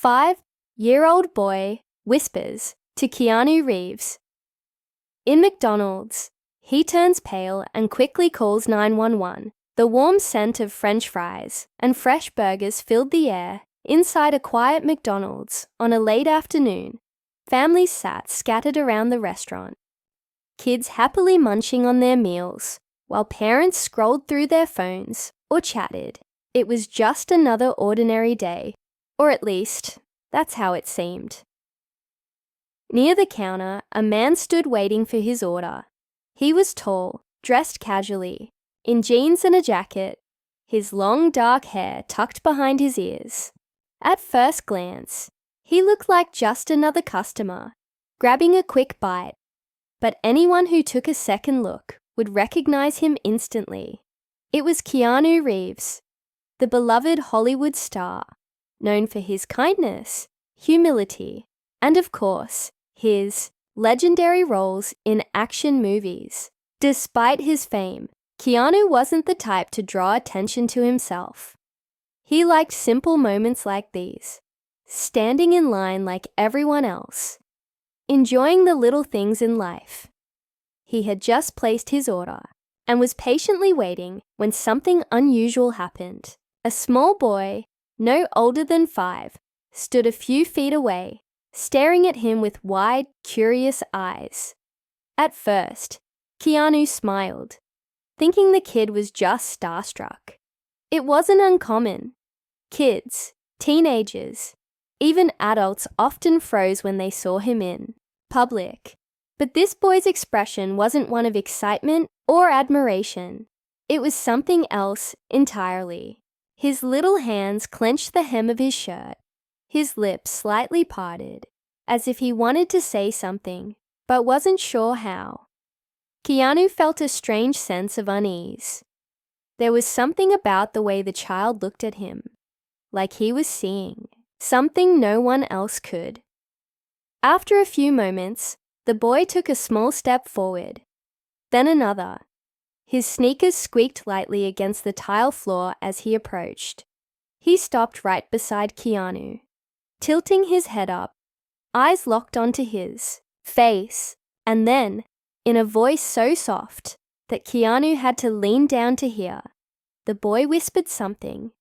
5-year-old boy whispers to Keanu Reeves. In McDonald's, he turns pale and quickly calls 911. The warm scent of French fries and fresh burgers filled the air inside a quiet McDonald's on a late afternoon. Families sat scattered around the restaurant, kids happily munching on their meals, while parents scrolled through their phones or chatted. It was just another ordinary day, or at least, that's how it seemed. Near the counter, a man stood waiting for his order. He was tall, dressed casually, in jeans and a jacket, his long dark hair tucked behind his ears. At first glance, he looked like just another customer, grabbing a quick bite, but anyone who took a second look would recognize him instantly. It was Keanu Reeves, the beloved Hollywood star, known for his kindness, humility, and of course, his legendary roles in action movies. Despite his fame, Keanu wasn't the type to draw attention to himself. He liked simple moments like these, standing in line like everyone else, enjoying the little things in life. He had just placed his order and was patiently waiting when something unusual happened. A small boy, no older than 5, stood a few feet away, staring at him with wide, curious eyes. At first, Keanu smiled, thinking the kid was just starstruck. It wasn't uncommon. Kids, teenagers, even adults often froze when they saw him in public. But this boy's expression wasn't one of excitement or admiration. It was something else entirely. His little hands clenched the hem of his shirt, his lips slightly parted, as if he wanted to say something, but wasn't sure how. Keanu felt a strange sense of unease. There was something about the way the child looked at him, like he was seeing something no one else could. After a few moments, the boy took a small step forward, then another. His sneakers squeaked lightly against the tile floor as he approached. He stopped right beside Keanu, tilting his head up, eyes locked onto his face, and then, in a voice so soft that Keanu had to lean down to hear, the boy whispered something.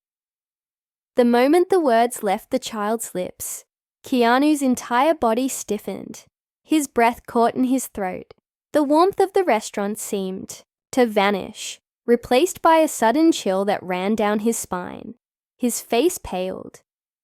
The moment the words left the child's lips, Keanu's entire body stiffened. His breath caught in his throat. The warmth of the restaurant seemed to vanish, replaced by a sudden chill that ran down his spine. His face paled,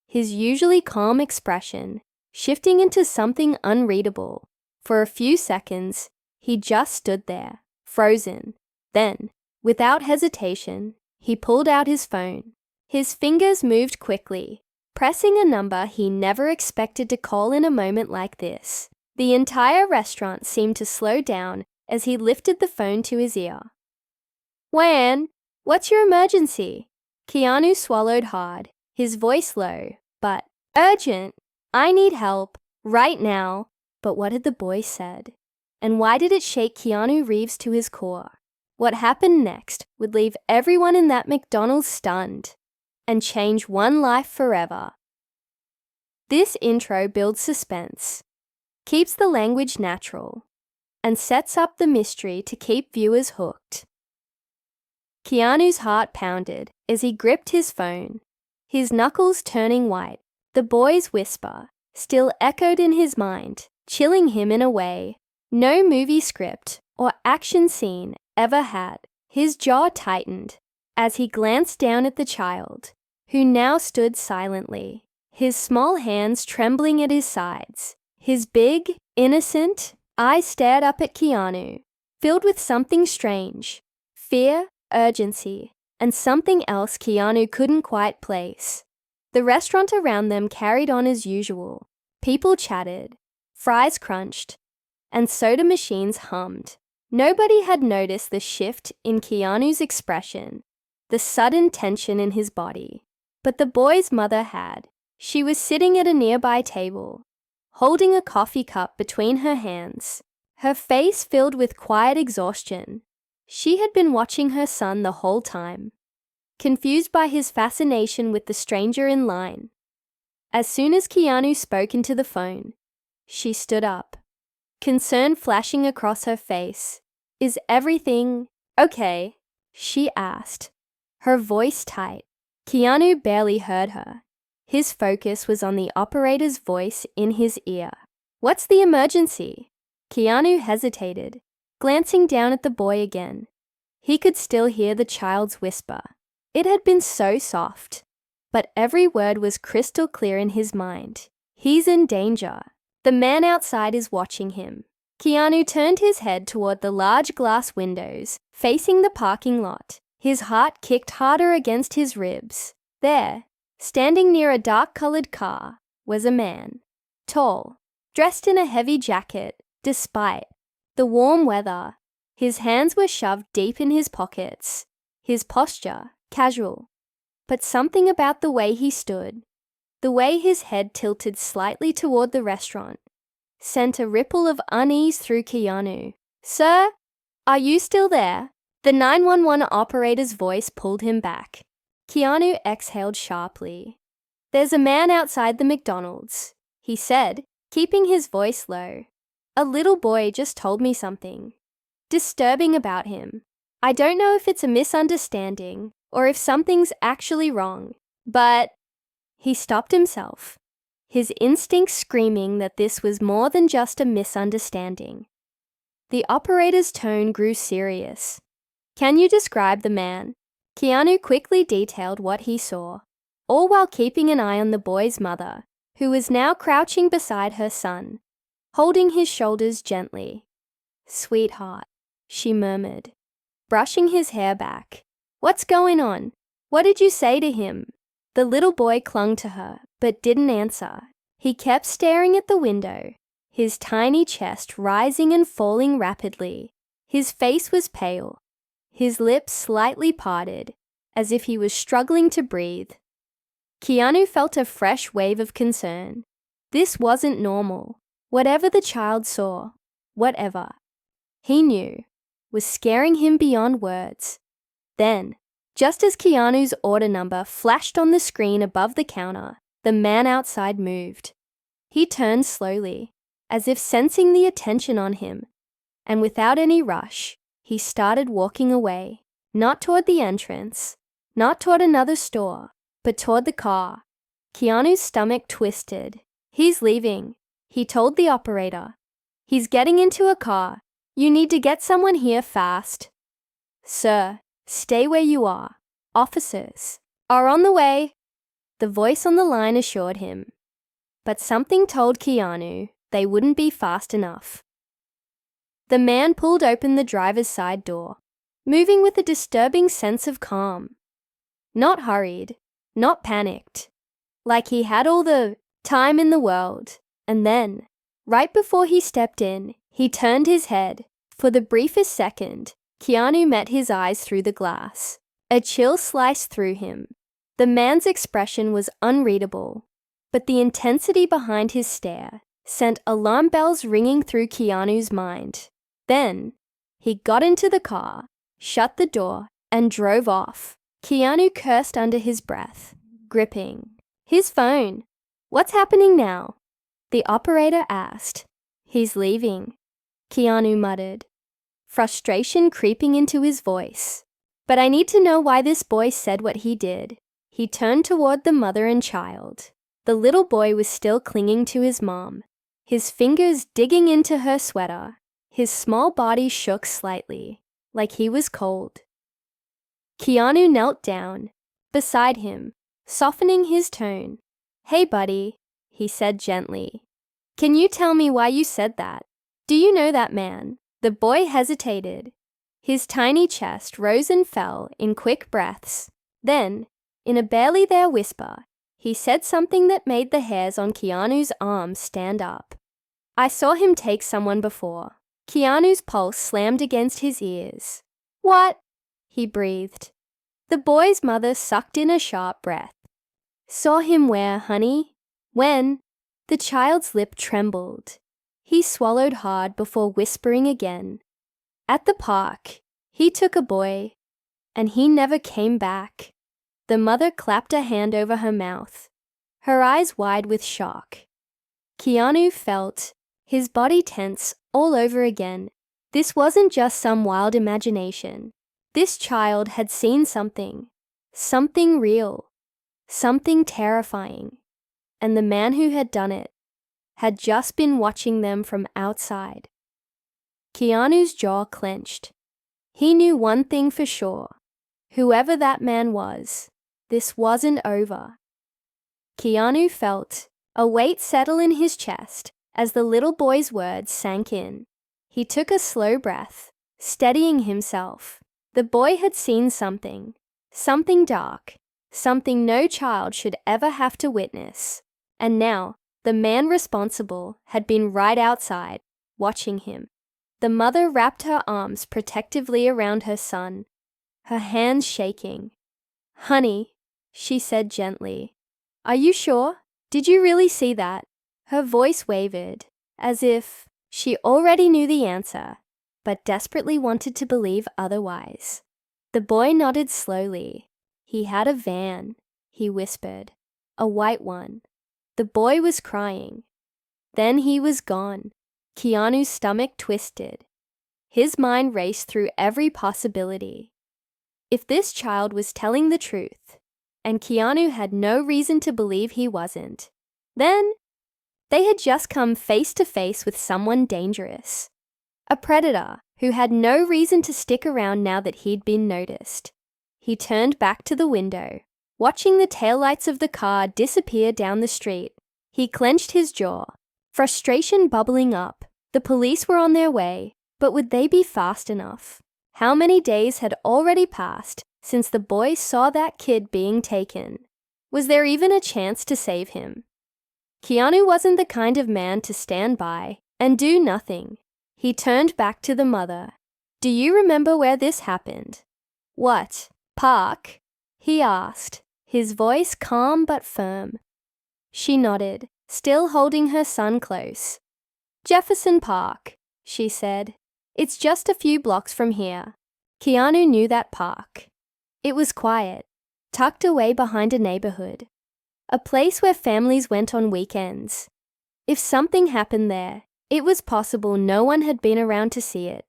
his usually calm expression shifting into something unreadable. For a few seconds, he just stood there, frozen. Then, without hesitation, he pulled out his phone. His fingers moved quickly, pressing a number he never expected to call in a moment like this. The entire restaurant seemed to slow down as he lifted the phone to his ear. "Wan, what's your emergency?" Keanu swallowed hard, his voice low, but urgent. "I need help, right now." But what had the boy said? And why did it shake Keanu Reeves to his core? What happened next would leave everyone in that McDonald's stunned and change one life forever. This intro builds suspense, keeps the language natural, and sets up the mystery to keep viewers hooked. Keanu's heart pounded as he gripped his phone, his knuckles turning white. The boy's whisper still echoed in his mind, chilling him in a way no movie script or action scene ever had. His jaw tightened as he glanced down at the child, who now stood silently, his small hands trembling at his sides. His big, innocent eyes stared up at Keanu, filled with something strange, fear, urgency, and something else Keanu couldn't quite place. The restaurant around them carried on as usual. People chatted, fries crunched, and soda machines hummed. Nobody had noticed the shift in Keanu's expression, the sudden tension in his body. But the boy's mother had. She was sitting at a nearby table, holding a coffee cup between her hands, her face filled with quiet exhaustion. She had been watching her son the whole time, confused by his fascination with the stranger in line. As soon as Keanu spoke into the phone, she stood up, concern flashing across her face. "Is everything okay?" she asked, her voice tight. Keanu barely heard her. His focus was on the operator's voice in his ear. "What's the emergency?" Keanu hesitated, glancing down at the boy again. He could still hear the child's whisper. It had been so soft, but every word was crystal clear in his mind. "He's in danger. The man outside is watching him." Keanu turned his head toward the large glass windows, facing the parking lot. His heart kicked harder against his ribs. There, standing near a dark-colored car, was a man. Tall, dressed in a heavy jacket, despite the warm weather. His hands were shoved deep in his pockets, his posture casual. But something about the way he stood, the way his head tilted slightly toward the restaurant, sent a ripple of unease through Keanu. "Sir, are you still there?" The 911 operator's voice pulled him back. Keanu exhaled sharply. "There's a man outside the McDonald's," he said, keeping his voice low. "A little boy just told me something disturbing about him. I don't know if it's a misunderstanding or if something's actually wrong, but—" He stopped himself, his instincts screaming that this was more than just a misunderstanding. The operator's tone grew serious. "Can you describe the man?" Keanu quickly detailed what he saw, all while keeping an eye on the boy's mother, who was now crouching beside her son, holding his shoulders gently. "Sweetheart," she murmured, brushing his hair back. "What's going on? What did you say to him?" The little boy clung to her, but didn't answer. He kept staring at the window, his tiny chest rising and falling rapidly. His face was pale, his lips slightly parted, as if he was struggling to breathe. Keanu felt a fresh wave of concern. This wasn't normal. Whatever the child saw, whatever he knew, was scaring him beyond words. Then, just as Keanu's order number flashed on the screen above the counter, the man outside moved. He turned slowly, as if sensing the attention on him, and without any rush, he started walking away, not toward the entrance, not toward another store, but toward the car. Keanu's stomach twisted. "He's leaving," he told the operator. "He's getting into a car. You need to get someone here fast." "Sir, stay where you are. Officers are on the way," the voice on the line assured him. But something told Keanu they wouldn't be fast enough. The man pulled open the driver's side door, moving with a disturbing sense of calm. Not hurried, not panicked, like he had all the time in the world. And then, right before he stepped in, he turned his head. For the briefest second, Keanu met his eyes through the glass. A chill sliced through him. The man's expression was unreadable, but the intensity behind his stare sent alarm bells ringing through Keanu's mind. Then, he got into the car, shut the door, and drove off. Keanu cursed under his breath, gripping his phone. "What's happening now?" the operator asked. "He's leaving," Keanu muttered, frustration creeping into his voice. "But I need to know why this boy said what he did." He turned toward the mother and child. The little boy was still clinging to his mom, his fingers digging into her sweater. His small body shook slightly, like he was cold. Keanu knelt down beside him, softening his tone. "Hey, buddy," he said gently. "Can you tell me why you said that? Do you know that man?" The boy hesitated. His tiny chest rose and fell in quick breaths. Then, in a barely there whisper, he said something that made the hairs on Keanu's arms stand up. "I saw him take someone before." Keanu's pulse slammed against his ears. "What?" he breathed. The boy's mother sucked in a sharp breath. "Saw him where, honey? When?" The child's lip trembled. He swallowed hard before whispering again. "At the park. He took a boy, and he never came back." The mother clapped a hand over her mouth. her eyes wide with shock. Keanu felt his body tense all over again. This wasn't just some wild imagination. This child had seen something real, something terrifying, and the man who had done it had just been watching them from outside. Keanu's jaw clenched. He knew one thing for sure. Whoever that man was, this wasn't over. Keanu felt a weight settle in his chest as the little boy's words sank in. He took a slow breath, steadying himself. The boy had seen something dark, something no child should ever have to witness. And now, the man responsible had been right outside, watching him. The mother wrapped her arms protectively around her son, her hands shaking. "Honey," she said gently, "are you sure? Did you really see that?" Her voice wavered, as if she already knew the answer, but desperately wanted to believe otherwise. The boy nodded slowly. "He had a van," he whispered, "a white one." The boy was crying. Then he was gone. Keanu's stomach twisted. His mind raced through every possibility. If this child was telling the truth, and Keanu had no reason to believe he wasn't, then they had just come face to face with someone dangerous. A predator who had no reason to stick around now that he'd been noticed. He turned back to the window, watching the taillights of the car disappear down the street. He clenched his jaw, frustration bubbling up. The police were on their way, but would they be fast enough? How many days had already passed since the boy saw that kid being taken? Was there even a chance to save him? Keanu wasn't the kind of man to stand by and do nothing. He turned back to the mother. "Do you remember where this happened?" "What, park?" he asked, his voice calm but firm. She nodded, still holding her son close. "Jefferson Park," she said. "It's just a few blocks from here." Keanu knew that park. It was quiet, tucked away behind a neighborhood, a place where families went on weekends. If something happened there, it was possible no one had been around to see it,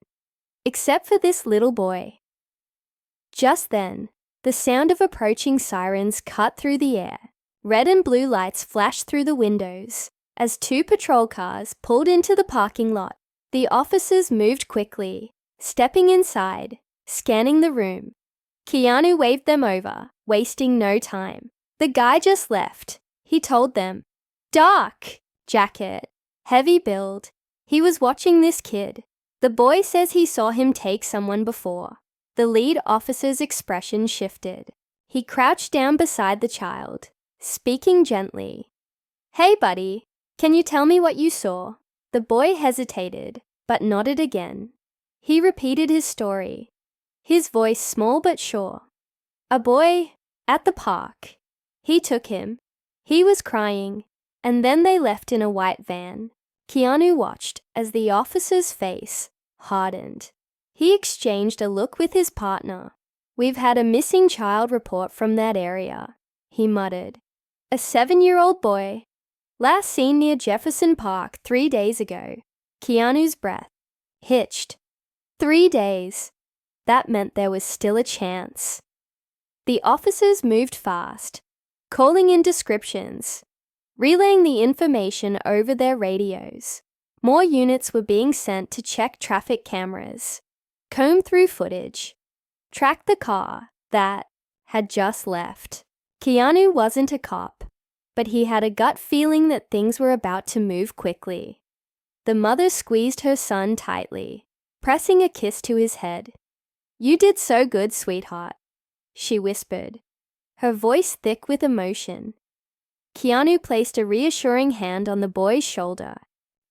except for this little boy. Just then, the sound of approaching sirens cut through the air. Red and blue lights flashed through the windows as 2 patrol cars pulled into the parking lot. The officers moved quickly, stepping inside, scanning the room. Keanu waved them over, wasting no time. "The guy just left," he told them. "Dark jacket, heavy build. He was watching this kid. The boy says he saw him take someone before." The lead officer's expression shifted. He crouched down beside the child, speaking gently. "Hey, buddy, can you tell me what you saw?" The boy hesitated, but nodded again. He repeated his story, his voice small but sure. "A boy at the park. He took him. He was crying, and then they left in a white van." Keanu watched as the officer's face hardened. He exchanged a look with his partner. "We've had a missing child report from that area," he muttered. "A 7-year-old boy, last seen near Jefferson Park 3 days ago." Keanu's breath hitched. 3 days. That meant there was still a chance. The officers moved fast, calling in descriptions, relaying the information over their radios. More units were being sent to check traffic cameras, comb through footage, track the car that had just left. Keanu wasn't a cop, but he had a gut feeling that things were about to move quickly. The mother squeezed her son tightly, pressing a kiss to his head. "You did so good, sweetheart," she whispered, her voice thick with emotion. Keanu placed a reassuring hand on the boy's shoulder.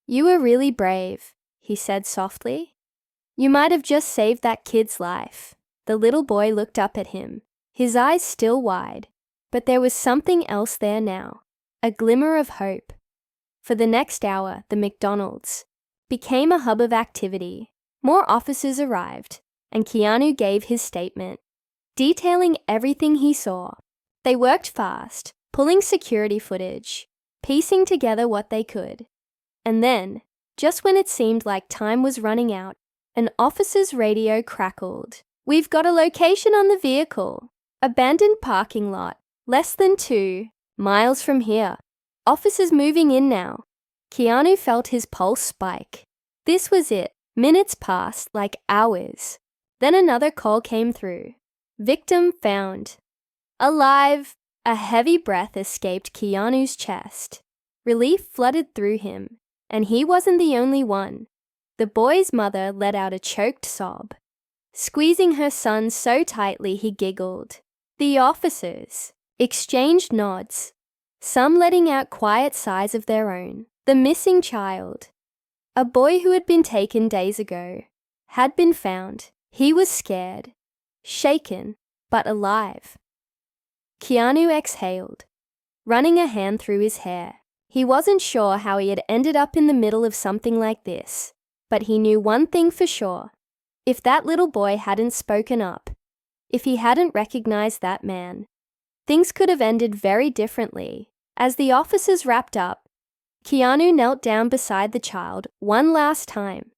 "You were really brave," he said softly. "You might have just saved that kid's life." The little boy looked up at him, his eyes still wide, but there was something else there now, a glimmer of hope. For the next hour, the McDonald's became a hub of activity. More officers arrived, and Keanu gave his statement, detailing everything he saw. They worked fast, pulling security footage, piecing together what they could. And then, just when it seemed like time was running out, an officer's radio crackled. "We've got a location on the vehicle. Abandoned parking lot, less than 2 miles from here. Officers moving in now." Keanu felt his pulse spike. This was it. Minutes passed like hours. Then another call came through. "Victim found. Alive." A heavy breath escaped Keanu's chest. Relief flooded through him, and he wasn't the only one. The boy's mother let out a choked sob, squeezing her son so tightly he giggled. The officers exchanged nods, some letting out quiet sighs of their own. The missing child, a boy who had been taken days ago, had been found. He was scared, shaken, but alive. Keanu exhaled, running a hand through his hair. He wasn't sure how he had ended up in the middle of something like this, but he knew one thing for sure. If that little boy hadn't spoken up, if he hadn't recognized that man, things could have ended very differently. As the officers wrapped up, Keanu knelt down beside the child one last time.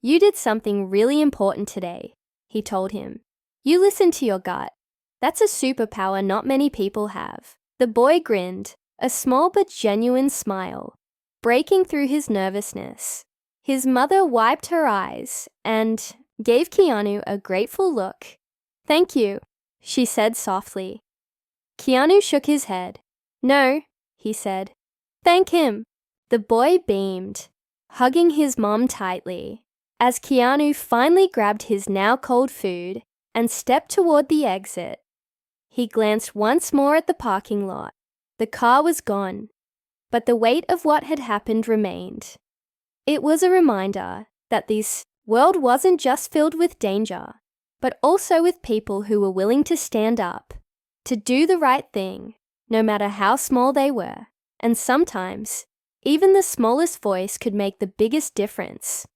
"You did something really important today," he told him. "You listened to your gut. That's a superpower not many people have." The boy grinned, a small but genuine smile, breaking through his nervousness. His mother wiped her eyes and gave Keanu a grateful look. "Thank you," she said softly. Keanu shook his head. "No," he said. "Thank him." The boy beamed, hugging his mom tightly, as Keanu finally grabbed his now cold food and stepped toward the exit. He glanced once more at the parking lot. The car was gone, but the weight of what had happened remained. It was a reminder that this world wasn't just filled with danger, but also with people who were willing to stand up, to do the right thing, no matter how small they were. And sometimes, even the smallest voice could make the biggest difference.